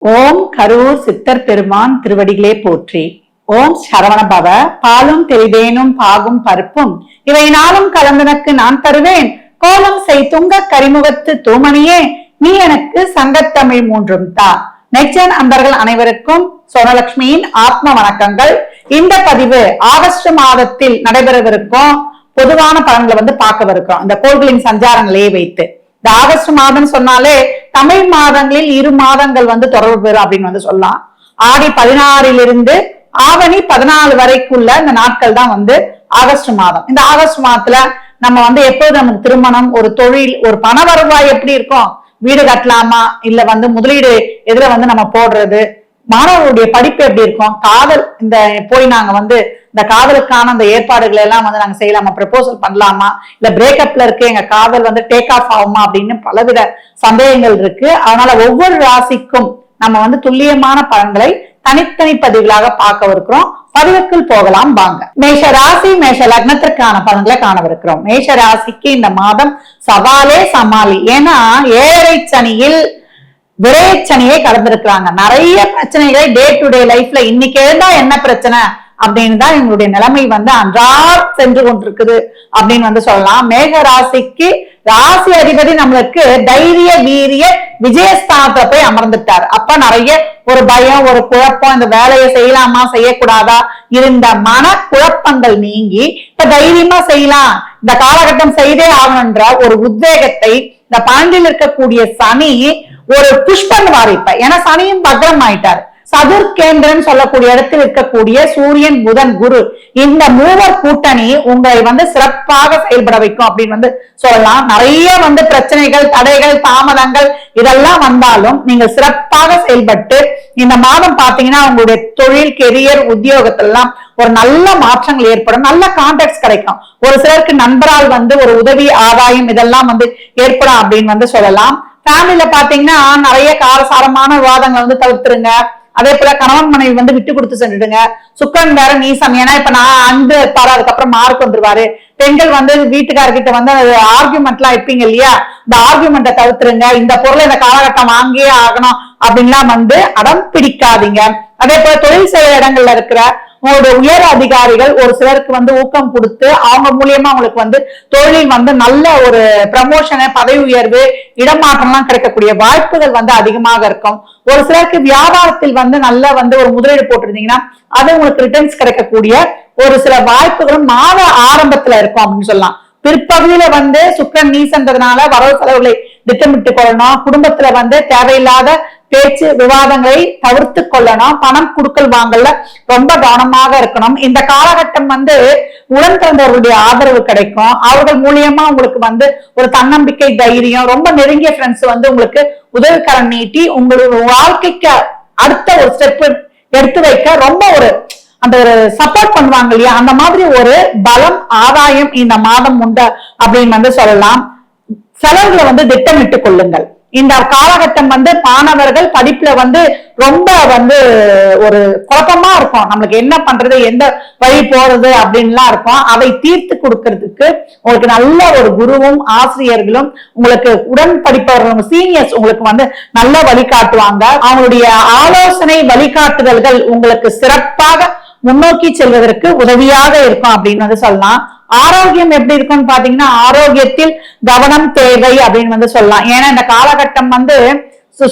ஓம் கரூர் சித்தர் பெருமான் திருவடிகளே போற்றி. ஓம் சரவண பவ. பாலும் தெளிவேனும் பாகும் பருப்பும் இவை நாளும் கலந்தனக்கு நான் தருவேன். கோலம் செய் துங்க கரிமுகத்து தூமணியே நீ எனக்கு சங்கத்தமிழ் மூன்றும் தா. நெச்சன் அன்பர்கள் அனைவருக்கும் சோனலட்சுமியின் ஆத்ம வணக்கங்கள். இந்த பதிவு ஆகஸ்ட் மாதத்தில் நடைபெறவிருக்கும் பொதுவான பலன்களை பார்க்கவிருக்கிறோம். இந்த கோள்களின் சஞ்சாரங்களையே வைத்து இந்த ஆகஸ்ட் மாதம் சொன்னாலே தமிழ் மாதங்களில் 2 மாதங்கள் தொடர்பு பெறும் அப்படின்னு சொல்லலாம். ஆடி 16 ஆவணி 14 வரைக்குள்ள இந்த நாட்கள் தான் ஆகஸ்ட் மாதம். இந்த ஆகஸ்ட் மாதத்துல நம்ம எப்போது நமக்கு திருமணம், ஒரு தொழில், ஒரு பண வருவாய் எப்படி இருக்கும், வீடு கட்டலாமா இல்ல முதலீடு எதுல நம்ம போடுறது, மாணவர்களுடைய படிப்பு எப்படி இருக்கும், காதல் இந்த போய் நாங்க இந்த காதலுக்கான அந்த ஏற்பாடுகளை எல்லாம் நாங்க செய்யலாமா, ப்ரப்போசல் பண்ணலாமா, இல்ல பிரேக்கப்ல இருக்கு எங்க காதல் டேக் ஆஃப் ஆகுமா அப்படின்னு பலவித சந்தேகங்கள் இருக்கு. அதனால ஒவ்வொரு ராசிக்கும் நம்ம துல்லியமான பலன்களை தனித்தனி பதிவுகளாக பார்க்கவிருக்கிறோம். பதிவுக்குள் போகலாம் வாங்க. மேஷ ராசி மேஷ லக்னத்திற்கான பலன்களை காணவிருக்கிறோம். மேஷ ராசிக்கு இந்த மாதம் சவாலே சமாளி. ஏன்னா 7 சனியில் விரைச்சனியை கடந்திருக்கிறாங்க. நிறைய பிரச்சனைகளை டே டு டே லைஃப்ல இன்னைக்கு எழுந்தா என்ன பிரச்சனை அப்படின்னு தான் எங்களுடைய நிலைமை அன்றாட சென்று கொண்டிருக்குது அப்படின்னு சொல்லலாம். மேக ராசிக்கு ராசி அதிபதி நம்மளுக்கு தைரிய வீரிய விஜயஸ்தானத்தை போய் அமர்ந்துட்டார். அப்ப நிறைய ஒரு பயம், ஒரு குழப்பம், இந்த வேலையை செய்யலாமா செய்யக்கூடாதா இருந்த மன குழப்பங்கள் நீங்கி இப்ப தைரியமா செய்யலாம், இந்த காலகட்டம் செய்தே ஆகணுன்ற ஒரு உத்வேகத்தை இந்த 12 இருக்கக்கூடிய சனி ஒரு புஷ் பண்ணுவார். இப்ப ஏன்னா சனியும் பத்திரம் ஆயிட்டார். சதுர்கேந்திரன் சொல்லக்கூடிய இடத்தில் இருக்கக்கூடிய சூரியன், புதன், குரு இந்த மூவர் கூட்டணி உங்களை சிறப்பாக செயல்பட வைக்கும் அப்படின்னு சொல்லலாம். நிறைய பிரச்சனைகள், தடைகள், தாமதங்கள் இதெல்லாம் வந்தாலும் நீங்க சிறப்பாக செயல்பட்டு இந்த மாதம் பாத்தீங்கன்னா உங்களுடைய தொழில், கெரியர், உத்தியோகத்திலாம் ஒரு நல்ல மாற்றங்கள் ஏற்படும். நல்ல கான்டாக்ட்ஸ் கிடைக்கும். ஒரு சிலருக்கு நண்பரால் ஒரு உதவி, ஆதாயம் இதெல்லாம் ஏற்படும் அப்படின்னு சொல்லலாம். ஃபேமிலியில பாத்தீங்கன்னா நிறைய காரசாரமான விவாதங்கள் தவிர்த்துருங்க. அதே போல கணவன் மனைவி விட்டு கொடுத்து சென்றுடுங்க. சுக்கரன் வேற நீசம். ஏன்னா இப்ப நான் அன்பு இருப்பாரு, அதுக்கப்புறம் மார்க் வந்துருவாரு. பெண்கள் வீட்டுக்காரர்கிட்ட ஆர்குமெண்ட் எல்லாம் இருப்பீங்க இல்லையா, இந்த ஆர்குமெண்ட்டை தவிர்த்துருங்க. இந்த பொருளை இந்த காலகட்டம் வாங்கியே ஆகணும் அப்படின்லாம் அடம் பிடிக்காதீங்க. அதே போல தொழில் செய்யற இடங்கள்ல இருக்கிற உங்களுடைய உயர் அதிகாரிகள் ஒரு சிலருக்கு ஊக்கம் கொடுத்து அவங்க மூலியமா உங்களுக்கு தொழில் நல்ல ஒரு ப்ரமோஷன், பதவி உயர்வு, இடமாற்றம் எல்லாம் கிடைக்கக்கூடிய வாய்ப்புகள் அதிகமாக இருக்கும். ஒரு சிலருக்கு வியாபாரத்தில் நல்ல ஒரு முதலீடு போட்டிருந்தீங்கன்னா அது உங்களுக்கு ரிட்டர்ன்ஸ் கிடைக்கக்கூடிய ஒரு சில வாய்ப்புகளும் மாத ஆரம்பத்துல இருக்கும் அப்படின்னு சொல்லலாம். பிற்பகுதியில சுக்கிரன் நீசன்றதுனால வரவு செலவுகளை திட்டமிட்டு கொள்ளணும். குடும்பத்துல தேவையில்லாத பேச்சு விவாதங்களை தவிர்த்து கொள்ளணும். பணம் குடுக்கல் வாங்கல ரொம்ப கவனமாக இருக்கணும். இந்த காலகட்டம் உடன் பிறந்தவர்களுடைய ஆதரவு கிடைக்கும். அவர்கள் மூலியமா உங்களுக்கு ஒரு தன்னம்பிக்கை, தைரியம், ரொம்ப நெருங்கிய ஃப்ரெண்ட்ஸ் உங்களுக்கு உதவிக்கரம் நீட்டி உங்களுடைய வாழ்க்கைக்கு அடுத்த ஒரு ஸ்டெப் எடுத்து வைக்க ரொம்ப அந்த ஒரு சப்போர்ட் பண்ணுவாங்க இல்லையா, அந்த மாதிரி ஒரு பலம், ஆதாயம் இந்த மாதம் உண்டு அப்படின்னு சொல்லலாம். செலவுகளை திட்டமிட்டுக் கொள்ளுங்கள். இந்த காலகட்டம் மாணவர்கள் படிப்புல ரொம்ப ஒரு குழப்பமா இருக்கும். நம்மளுக்கு என்ன பண்றது, எந்த வழி போறது அப்படின்லாம் இருக்கும். அதை தீர்த்து கொடுக்கறதுக்கு உங்களுக்கு நல்ல ஒரு குருவும் ஆசிரியர்களும் உங்களுக்கு உடன் படிப்பவர்கள், சீனியர்ஸ் உங்களுக்கு நல்ல வழிகாட்டுவாங்க. அவங்களுடைய ஆலோசனை வழிகாட்டுதல்கள் உங்களுக்கு சிறப்பாக முன்னோக்கி செல்வதற்கு உதவியாக இருக்கும் அப்படின்னு சொல்லலாம். ஆரோக்கியம் எப்படி இருக்கும்னு பாத்தீங்கன்னா ஆரோக்கியத்தில் கவனம் தேவை அப்படின்னு சொல்லலாம். ஏன்னா இந்த காலகட்டம்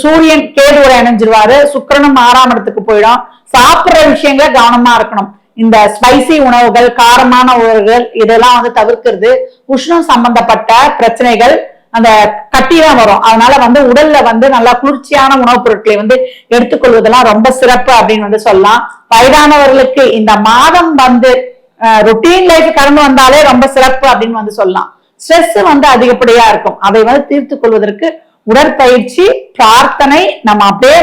சூரியன் கேதுவோட இணைஞ்சிருவாரு, சுக்கிரனும் 6ஆம் இடத்துக்கு போயிடும். சாப்பிடுற விஷயங்கள கவனமா இருக்கணும். இந்த ஸ்பைசி உணவுகள், காரமான உணவுகள் இதெல்லாம் தவிர்க்கிறது. உஷ்ணம் சம்பந்தப்பட்ட பிரச்சனைகள் அந்த கட்டிதான் வரும். அதனால உடல்ல நல்லா குளிர்ச்சியான உணவுப் பொருட்களை எடுத்துக்கொள்வதெல்லாம் ரொம்ப சிறப்பு அப்படின்னு சொல்லலாம். வயதானவர்களுக்கு இந்த மாதம் ரொட்டீன் லைஃப் கடந்து வந்தாலே ரொம்ப சிறப்பு அப்படின்னு சொல்லலாம். ஸ்ட்ரெஸ் அதிகப்படியா இருக்கும். அதை தீர்த்து கொள்வதற்கு உடற்பயிற்சி, பிரார்த்தனை, நம்ம அப்படியே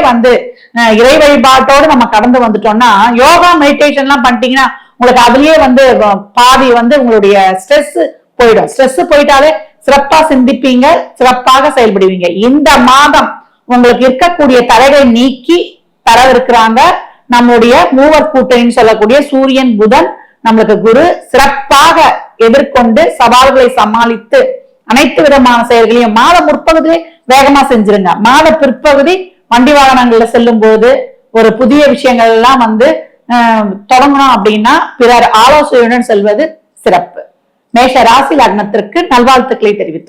இறை வழிபாட்டோடு நம்ம கடந்து வந்துட்டோம்னா, யோகா, மெடிடேஷன் எல்லாம் பண்ணிட்டீங்கன்னா உங்களுக்கு அதுலயே பாதி உங்களுடைய ஸ்ட்ரெஸ் போயிடும். ஸ்ட்ரெஸ் போயிட்டாலே சிறப்பா சிந்திப்பீங்க, சிறப்பாக செயல்படுவீங்க. இந்த மாதம் உங்களுக்கு இருக்கக்கூடிய தடைகளை நீக்கி தரவிருக்கிறாங்க நம்முடைய மூவர் கூட்டணின்னு சொல்லக்கூடிய சூரியன், புதன், நம்மளுக்கு குரு. சிறப்பாக எதிர்கொண்டு சவால்களை சமாளித்து அனைத்து விதமான செயல்களையும் மாத முற்பகுதியை வேகமா செஞ்சிருங்க. மாத பிற்பகுதி வண்டி வாகனங்கள்ல செல்லும் போது ஒரு புதிய விஷயங்கள் எல்லாம் தொடங்கணும் அப்படின்னா பிறர் ஆலோசனையுடன் செல்வது சிறப்பு. மேஷ ராசி லக்னத்திற்கு நல்வாழ்த்துக்களை தெரிவித்துக்